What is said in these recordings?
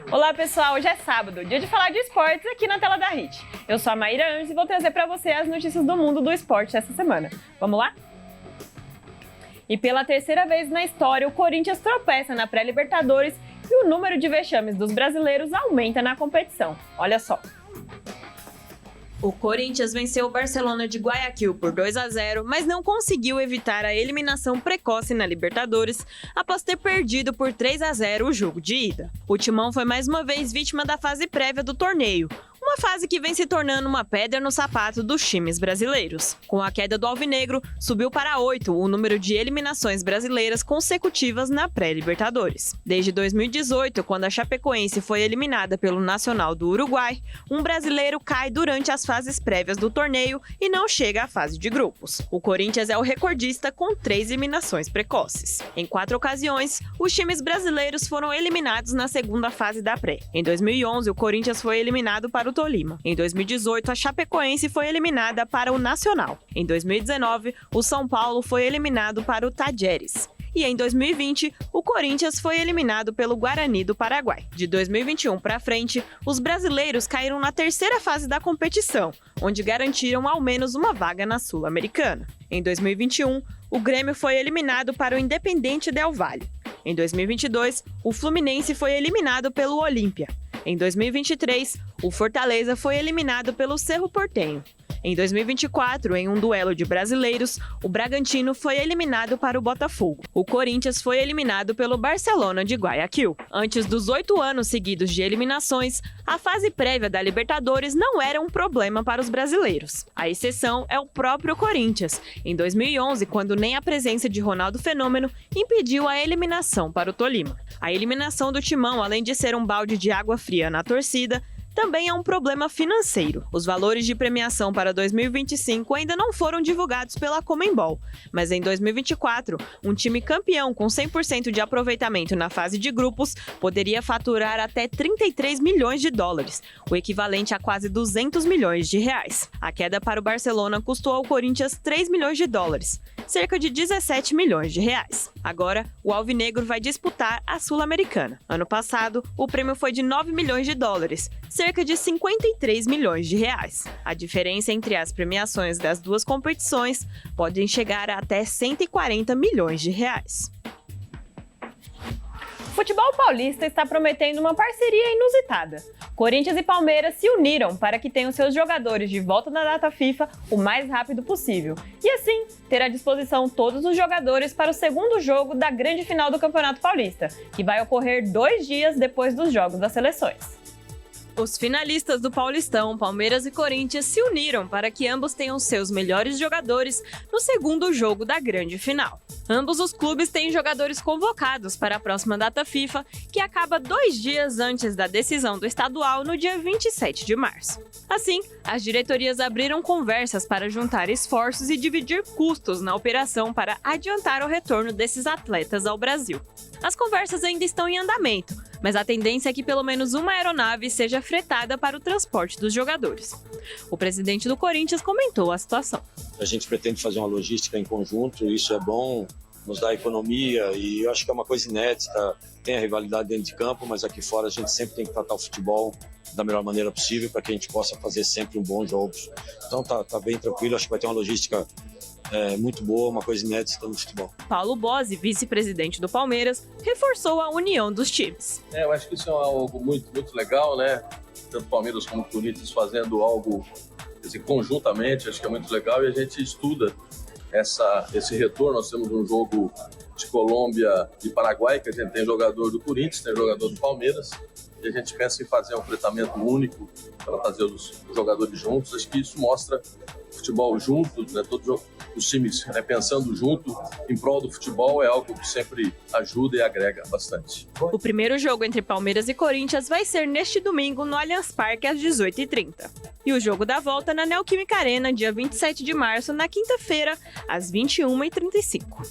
Olá pessoal, hoje é sábado, dia de falar de esportes aqui na tela da HIT. Eu sou a Maíra Anjos e vou trazer para você as notícias do mundo do esporte essa semana. Vamos lá? E pela terceira vez na história, o Corinthians tropeça na pré-Libertadores e o número de vexames dos brasileiros aumenta na competição. Olha só. O Corinthians venceu o Barcelona de Guayaquil por 2-0, mas não conseguiu evitar a eliminação precoce na Libertadores após ter perdido por 3-0 o jogo de ida. O Timão foi mais uma vez vítima da fase prévia do torneio, uma fase que vem se tornando uma pedra no sapato dos times brasileiros. Com a queda do Alvinegro, subiu para 8 o número de eliminações brasileiras consecutivas na pré-Libertadores. Desde 2018, quando a Chapecoense foi eliminada pelo Nacional do Uruguai, um brasileiro cai durante as fases prévias do torneio e não chega à fase de grupos. O Corinthians é o recordista com 3 eliminações precoces. Em 4 ocasiões, os times brasileiros foram eliminados na segunda fase da pré. Em 2011, o Corinthians foi eliminado para o Tolima. Em 2018, a Chapecoense foi eliminada para o Nacional. Em 2019, o São Paulo foi eliminado para o Tajeres. E em 2020, o Corinthians foi eliminado pelo Guarani do Paraguai. De 2021 para frente, os brasileiros caíram na terceira fase da competição, onde garantiram ao menos uma vaga na Sul-Americana. Em 2021, o Grêmio foi eliminado para o Independiente Del Valle. Em 2022, o Fluminense foi eliminado pelo Olímpia. Em 2023, o Fortaleza foi eliminado pelo Cerro Porteño. Em 2024, em um duelo de brasileiros, o Bragantino foi eliminado para o Botafogo. O Corinthians foi eliminado pelo Barcelona de Guayaquil. Antes dos 8 anos seguidos de eliminações, a fase prévia da Libertadores não era um problema para os brasileiros. A exceção é o próprio Corinthians, em 2011, quando nem a presença de Ronaldo Fenômeno impediu a eliminação para o Tolima. A eliminação do Timão, além de ser um balde de água fria na torcida, também é um problema financeiro. Os valores de premiação para 2025 ainda não foram divulgados pela Conmebol, mas em 2024, um time campeão com 100% de aproveitamento na fase de grupos poderia faturar até 33 milhões de dólares, o equivalente a quase 200 milhões de reais. A queda para o Barcelona custou ao Corinthians 3 milhões de dólares, cerca de 17 milhões de reais. Agora, o Alvinegro vai disputar a Sul-Americana. Ano passado, o prêmio foi de 9 milhões de dólares, cerca de 53 milhões de reais. A diferença entre as premiações das duas competições pode chegar a até 140 milhões de reais. O futebol paulista está prometendo uma parceria inusitada. Corinthians e Palmeiras se uniram para que tenham seus jogadores de volta na data FIFA o mais rápido possível e assim ter à disposição todos os jogadores para o segundo jogo da grande final do Campeonato Paulista, que vai ocorrer 2 dias depois dos jogos das seleções. Os finalistas do Paulistão, Palmeiras e Corinthians, se uniram para que ambos tenham seus melhores jogadores no segundo jogo da grande final. Ambos os clubes têm jogadores convocados para a próxima data FIFA, que acaba 2 dias antes da decisão do estadual no dia 27 de março. Assim, as diretorias abriram conversas para juntar esforços e dividir custos na operação para adiantar o retorno desses atletas ao Brasil. As conversas ainda estão em andamento, mas a tendência é que pelo menos uma aeronave seja fretada para o transporte dos jogadores. O presidente do Corinthians comentou a situação. A gente pretende fazer uma logística em conjunto, isso é bom, nos dá economia e eu acho que é uma coisa inédita. Tem a rivalidade dentro de campo, mas aqui fora a gente sempre tem que tratar o futebol da melhor maneira possível para que a gente possa fazer sempre um bom jogo. Então tá bem tranquilo, acho que vai ter uma logística muito boa, uma coisa inédita no futebol. Paulo Bozzi, vice-presidente do Palmeiras, reforçou a união dos times. Eu acho que isso é algo muito legal, né? Tanto Palmeiras como Corinthians fazendo algo conjuntamente, acho que é muito legal e a gente estuda esse retorno. Nós temos um jogo de Colômbia e Paraguai, que a gente tem jogador do Corinthians, tem jogador do Palmeiras, e a gente pensa em fazer um enfrentamento único para fazer os jogadores juntos. Acho que isso mostra futebol junto, né? Todos os times pensando junto em prol do futebol é algo que sempre ajuda e agrega bastante. O primeiro jogo entre Palmeiras e Corinthians vai ser neste domingo no Allianz Parque às 18h30. E o jogo da volta na Neoquímica Arena, dia 27 de março, na quinta-feira, às 21h35.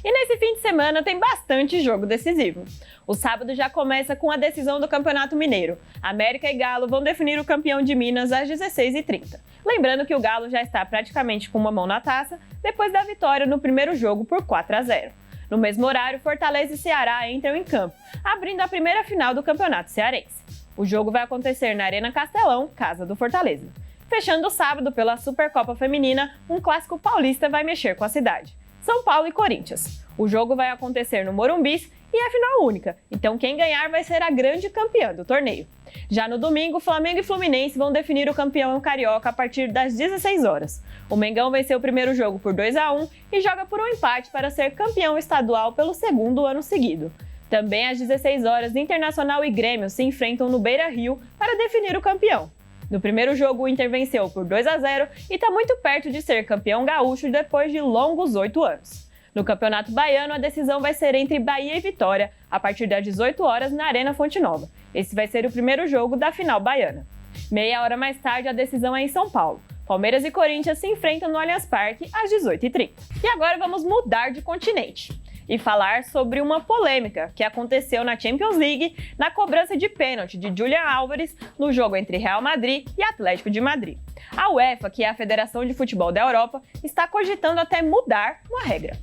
E nesse fim de semana tem bastante jogo decisivo. O sábado já começa com a decisão do Campeonato Mineiro. América e Galo vão definir o campeão de Minas às 16h30. Lembrando que o Galo já está praticamente com uma mão na taça depois da vitória no primeiro jogo por 4-0. No mesmo horário, Fortaleza e Ceará entram em campo, abrindo a primeira final do Campeonato Cearense. O jogo vai acontecer na Arena Castelão, casa do Fortaleza. Fechando o sábado pela Supercopa Feminina, um clássico paulista vai mexer com a cidade. São Paulo e Corinthians. O jogo vai acontecer no Morumbi e é final única, então quem ganhar vai ser a grande campeã do torneio. Já no domingo, Flamengo e Fluminense vão definir o campeão carioca a partir das 16 horas. O Mengão venceu o primeiro jogo por 2-1 e joga por um empate para ser campeão estadual pelo segundo ano seguido. Também às 16 horas, Internacional e Grêmio se enfrentam no Beira-Rio para definir o campeão. No primeiro jogo, o Inter venceu por 2-0 e está muito perto de ser campeão gaúcho depois de longos 8 anos. No Campeonato Baiano, a decisão vai ser entre Bahia e Vitória, a partir das 18 horas na Arena Fonte Nova. Esse vai ser o primeiro jogo da final baiana. Meia hora mais tarde, a decisão é em São Paulo. Palmeiras e Corinthians se enfrentam no Allianz Parque às 18h30. E agora vamos mudar de continente e falar sobre uma polêmica que aconteceu na Champions League na cobrança de pênalti de Julian Álvares no jogo entre Real Madrid e Atlético de Madrid. A UEFA, que é a Federação de Futebol da Europa, está cogitando até mudar uma regra.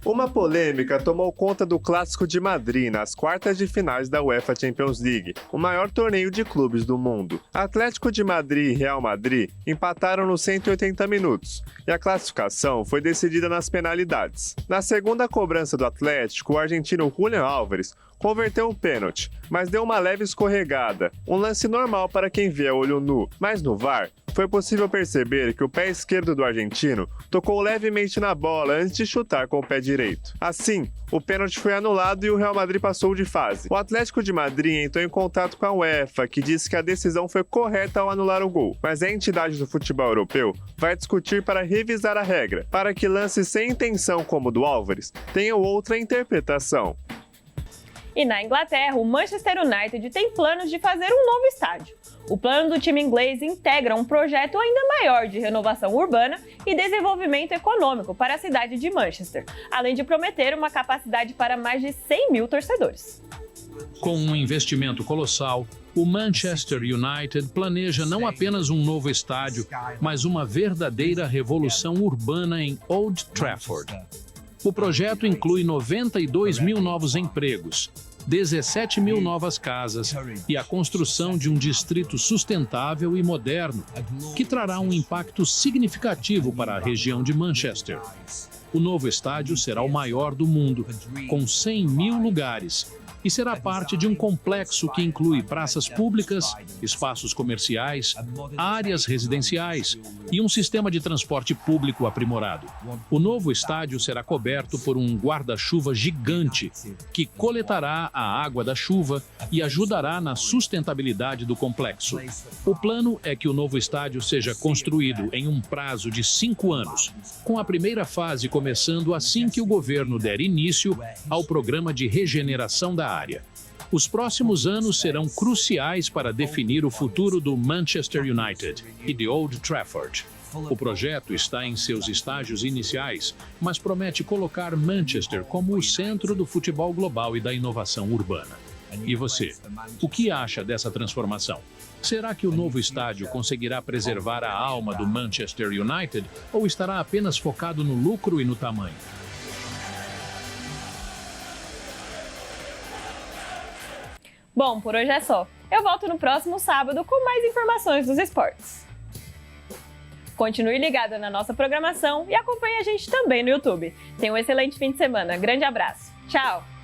Uma polêmica tomou conta do Clássico de Madrid nas quartas de finais da UEFA Champions League, o maior torneio de clubes do mundo. Atlético de Madrid e Real Madrid empataram nos 180 minutos e a classificação foi decidida nas penalidades. Na segunda cobrança do Atlético, o argentino Julian Álvares converteu um pênalti, mas deu uma leve escorregada, um lance normal para quem vê a olho nu. Mas no VAR, foi possível perceber que o pé esquerdo do argentino tocou levemente na bola antes de chutar com o pé direito. Assim, o pênalti foi anulado e o Real Madrid passou de fase. O Atlético de Madrid entrou em contato com a UEFA, que disse que a decisão foi correta ao anular o gol, mas a entidade do futebol europeu vai discutir para revisar a regra, para que lances sem intenção como o do Álvares tenham outra interpretação. E na Inglaterra, o Manchester United tem planos de fazer um novo estádio. O plano do time inglês integra um projeto ainda maior de renovação urbana e desenvolvimento econômico para a cidade de Manchester, além de prometer uma capacidade para mais de 100 mil torcedores. Com um investimento colossal, o Manchester United planeja não apenas um novo estádio, mas uma verdadeira revolução urbana em Old Trafford. O projeto inclui 92 mil novos empregos, 17 mil novas casas e a construção de um distrito sustentável e moderno, que trará um impacto significativo para a região de Manchester. O novo estádio será o maior do mundo, com 100 mil lugares, e será parte de um complexo que inclui praças públicas, espaços comerciais, áreas residenciais e um sistema de transporte público aprimorado. O novo estádio será coberto por um guarda-chuva gigante que coletará a água da chuva e ajudará na sustentabilidade do complexo. O plano é que o novo estádio seja construído em um prazo de 5 anos, com a primeira fase começando assim que o governo der início ao programa de regeneração da área. Os próximos anos serão cruciais para definir o futuro do Manchester United e de Old Trafford. O projeto está em seus estágios iniciais, mas promete colocar Manchester como o centro do futebol global e da inovação urbana. E você, o que acha dessa transformação? Será que o novo estádio conseguirá preservar a alma do Manchester United ou estará apenas focado no lucro e no tamanho? Bom, por hoje é só. Eu volto no próximo sábado com mais informações dos esportes. Continue ligado na nossa programação e acompanhe a gente também no YouTube. Tenha um excelente fim de semana. Grande abraço. Tchau!